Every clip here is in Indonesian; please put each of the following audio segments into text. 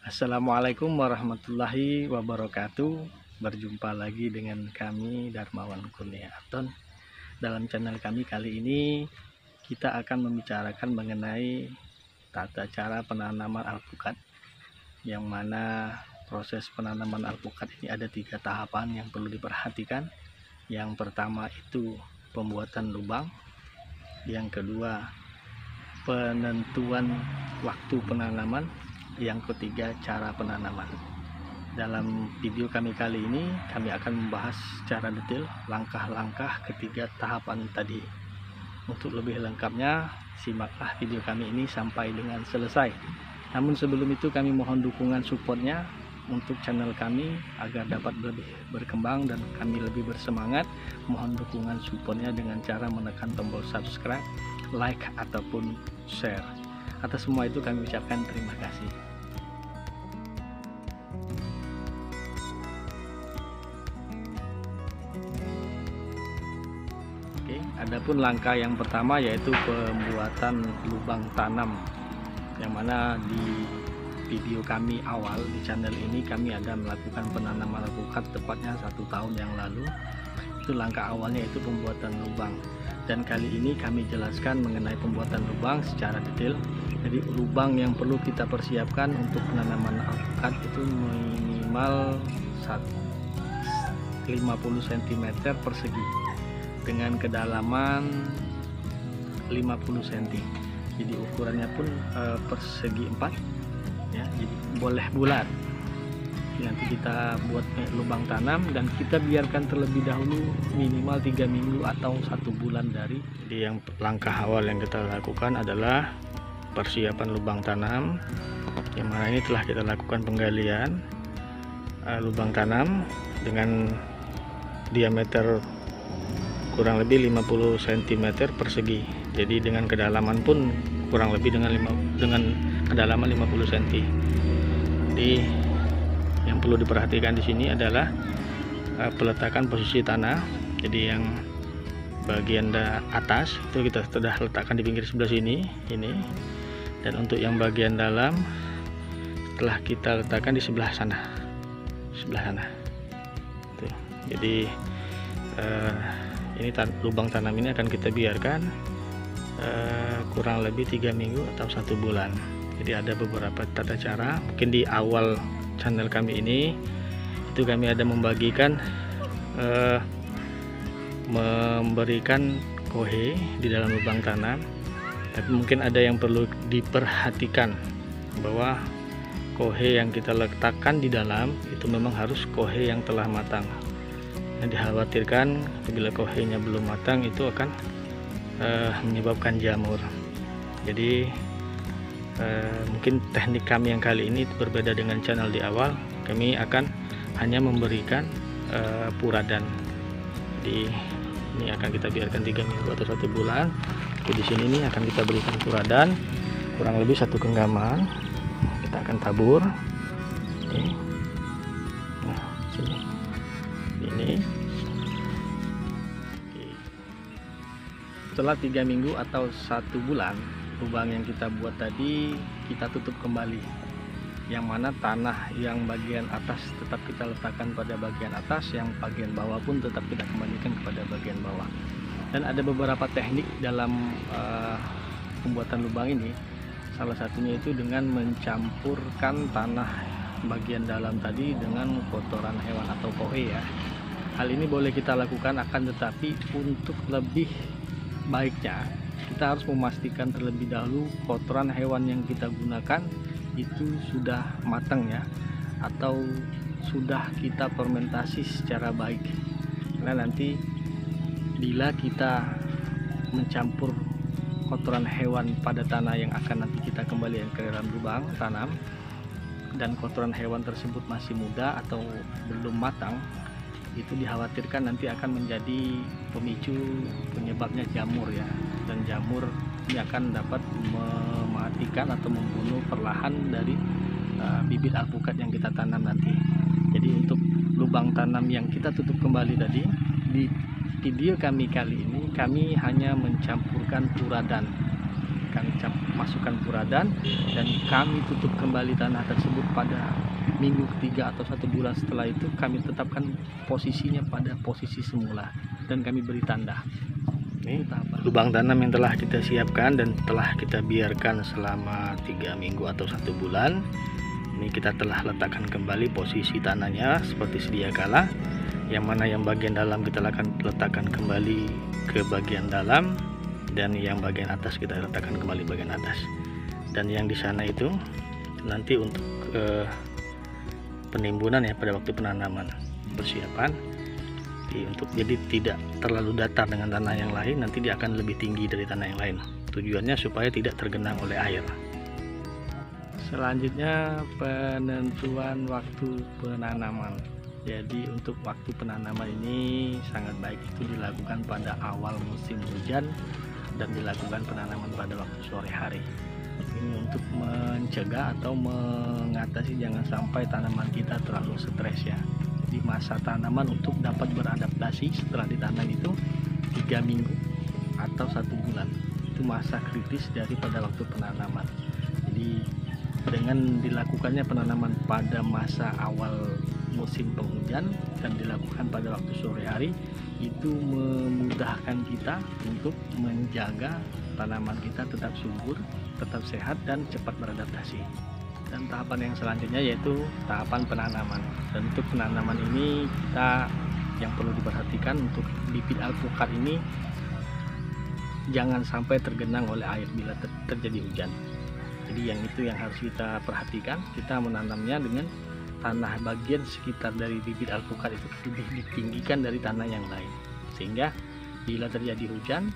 Assalamualaikum warahmatullahi wabarakatuh. Berjumpa lagi dengan kami Darmawan Kurniaton. Dalam channel kami kali ini kita akan membicarakan mengenai tata cara penanaman alpukat, yang mana proses penanaman alpukat ini ada 3 tahapan yang perlu diperhatikan. Yang pertama itu pembuatan lubang, yang kedua penentuan waktu penanaman, yang ketiga cara penanaman. Dalam video kami kali ini kami akan membahas secara detail langkah-langkah ketiga tahapan tadi. Untuk lebih lengkapnya simaklah video kami ini sampai dengan selesai. Namun sebelum itu kami mohon dukungan supportnya untuk channel kami agar dapat lebih berkembang dan kami lebih bersemangat. Mohon dukungan supportnya dengan cara menekan tombol subscribe, like ataupun share. Atas semua itu kami ucapkan terima kasih. Oke, adapun langkah yang pertama yaitu pembuatan lubang tanam, yang mana di video kami awal di channel ini kami ada melakukan penanaman alpukat tepatnya 1 tahun yang lalu. Itu langkah awalnya itu pembuatan lubang, dan kali ini kami jelaskan mengenai pembuatan lubang secara detail. Jadi lubang yang perlu kita persiapkan untuk penanaman alpukat itu minimal 50 cm persegi dengan kedalaman 50 cm. Jadi ukurannya pun persegi 4 ya, jadi boleh bulat. Nanti kita buat lubang tanam dan kita biarkan terlebih dahulu minimal 3 minggu atau 1 bulan dari. Jadi yang langkah awal yang kita lakukan adalah persiapan lubang tanam, yang mana ini telah kita lakukan penggalian lubang tanam dengan diameter kurang lebih 50 cm persegi. Jadi dengan kedalaman pun kurang lebih dengan kedalaman 50 cm. Jadi yang perlu diperhatikan di sini adalah peletakan posisi tanah. Jadi yang bagian atas itu kita sudah letakkan di pinggir sebelah sini ini, dan untuk yang bagian dalam telah kita letakkan di sebelah sana tuh. Jadi ini lubang tanam ini akan kita biarkan kurang lebih 3 minggu atau 1 bulan. Jadi ada beberapa tata cara. Mungkin di awal channel kami ini itu kami ada membagikan memberikan kohe di dalam lubang tanam, tapi mungkin ada yang perlu diperhatikan bahwa kohe yang kita letakkan di dalam itu memang harus kohe yang telah matang. Yang dikhawatirkan bila kohenya belum matang itu akan menyebabkan jamur. Jadi mungkin teknik kami yang kali ini berbeda dengan channel di awal. Kami akan hanya memberikan puradan. Jadi ini akan kita biarkan 3 minggu atau 1 bulan. Jadi di sini nih akan kita berikan puradan kurang lebih 1 genggaman. Kita akan tabur. Oke. Nah, sini. Ini. Oke. Setelah 3 minggu atau 1 bulan, lubang yang kita buat tadi kita tutup kembali, yang mana tanah yang bagian atas tetap kita letakkan pada bagian atas, yang bagian bawah pun tetap kita kembalikan kepada bagian bawah. Dan ada beberapa teknik dalam pembuatan lubang ini. Salah satunya itu dengan mencampurkan tanah bagian dalam tadi dengan kotoran hewan atau kohe ya. Hal ini boleh kita lakukan, akan tetapi untuk lebih baiknya kita harus memastikan terlebih dahulu kotoran hewan yang kita gunakan itu sudah matang ya, atau sudah kita fermentasi secara baik. Karena nanti bila kita mencampur kotoran hewan pada tanah yang akan nanti kita kembalikan ke dalam lubang tanam, dan kotoran hewan tersebut masih muda atau belum matang, itu dikhawatirkan nanti akan menjadi pemicu penyebabnya jamur ya, dan jamur ini akan dapat mematikan atau membunuh perlahan dari bibit alpukat yang kita tanam nanti. Jadi untuk lubang tanam yang kita tutup kembali tadi, di video kami kali ini kami hanya mencampurkan puradan, masukkan puradan, dan kami tutup kembali tanah tersebut pada minggu ketiga atau 1 bulan setelah itu. Kami tetapkan posisinya pada posisi semula dan kami beri tanda. Ini lubang tanam yang telah kita siapkan dan telah kita biarkan selama 3 minggu atau 1 bulan. Ini kita telah letakkan kembali posisi tanahnya seperti sedia kala, yang mana yang bagian dalam kita akan letakkan kembali ke bagian dalam, dan yang bagian atas kita letakkan kembali bagian atas. Dan yang di sana itu nanti untuk penimbunan ya, pada waktu penanaman persiapan. Jadi tidak terlalu datar dengan tanah yang lain, nanti dia akan lebih tinggi dari tanah yang lain. Tujuannya supaya tidak tergenang oleh air. Selanjutnya penentuan waktu penanaman. Jadi untuk waktu penanaman ini sangat baik itu dilakukan pada awal musim hujan dan dilakukan penanaman pada waktu sore hari. Ini untuk mencegah atau mengatasi jangan sampai tanaman kita terlalu stres ya. Di masa tanaman untuk dapat beradaptasi setelah ditanam itu 3 minggu atau 1 bulan, itu masa kritis daripada waktu penanaman. Jadi dengan dilakukannya penanaman pada masa awal musim penghujan dan dilakukan pada waktu sore hari, itu memudahkan kita untuk menjaga tanaman kita tetap subur, tetap sehat, dan cepat beradaptasi. Dan tahapan yang selanjutnya yaitu tahapan penanaman. Dan untuk penanaman ini kita yang perlu diperhatikan, untuk bibit alpukat ini jangan sampai tergenang oleh air bila terjadi hujan. Jadi yang itu yang harus kita perhatikan. Kita menanamnya dengan tanah bagian sekitar dari bibit alpukat itu lebih ditinggikan dari tanah yang lain, sehingga bila terjadi hujan,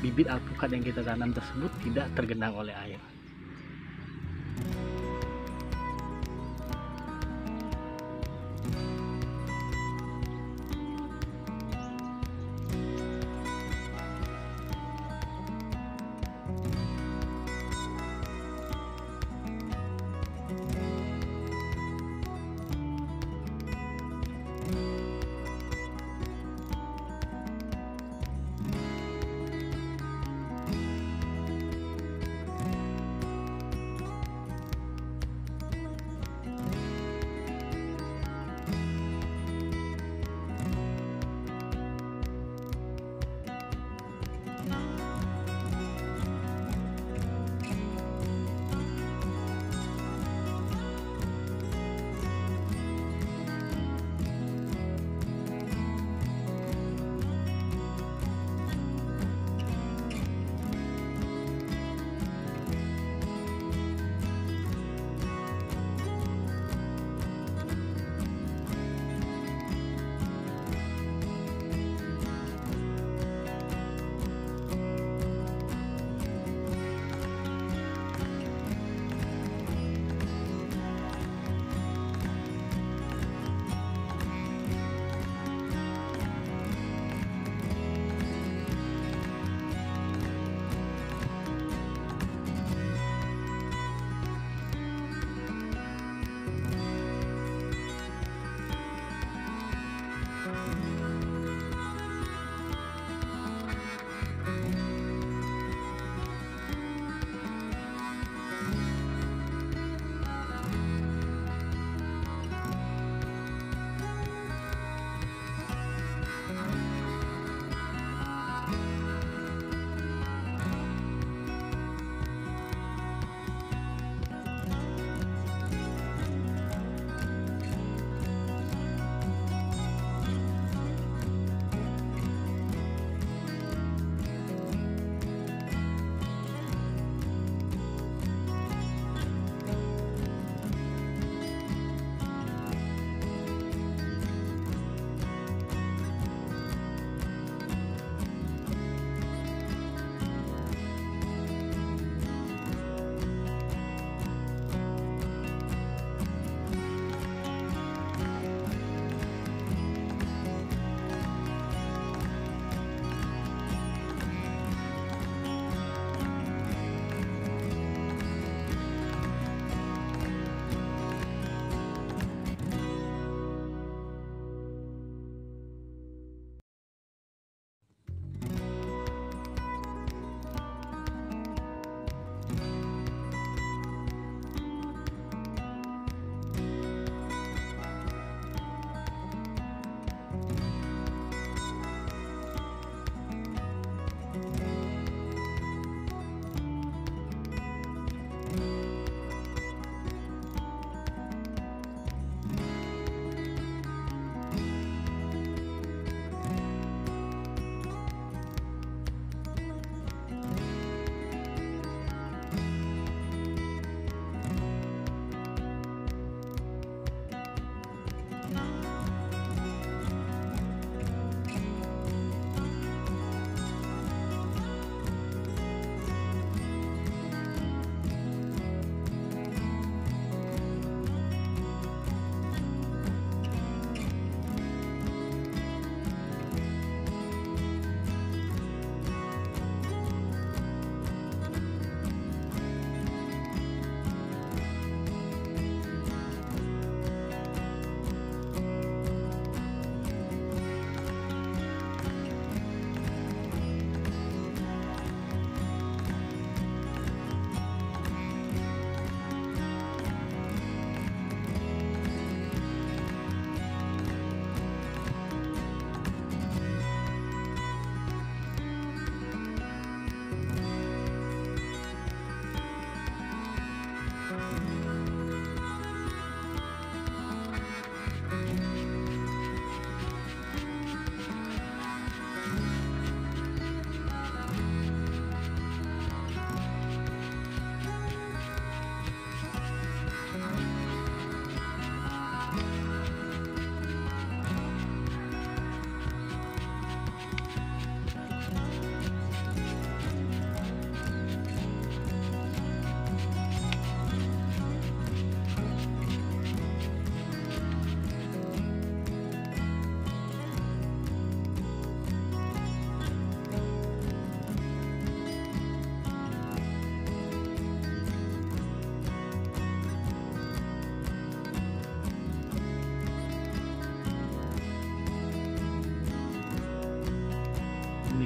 bibit alpukat yang kita tanam tersebut tidak tergenang oleh air.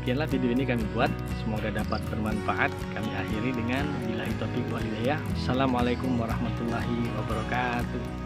Demikianlah video ini kami buat, semoga dapat bermanfaat. Kami akhiri dengan billahi taufiq wal hidayah. Assalamualaikum warahmatullahi wabarakatuh.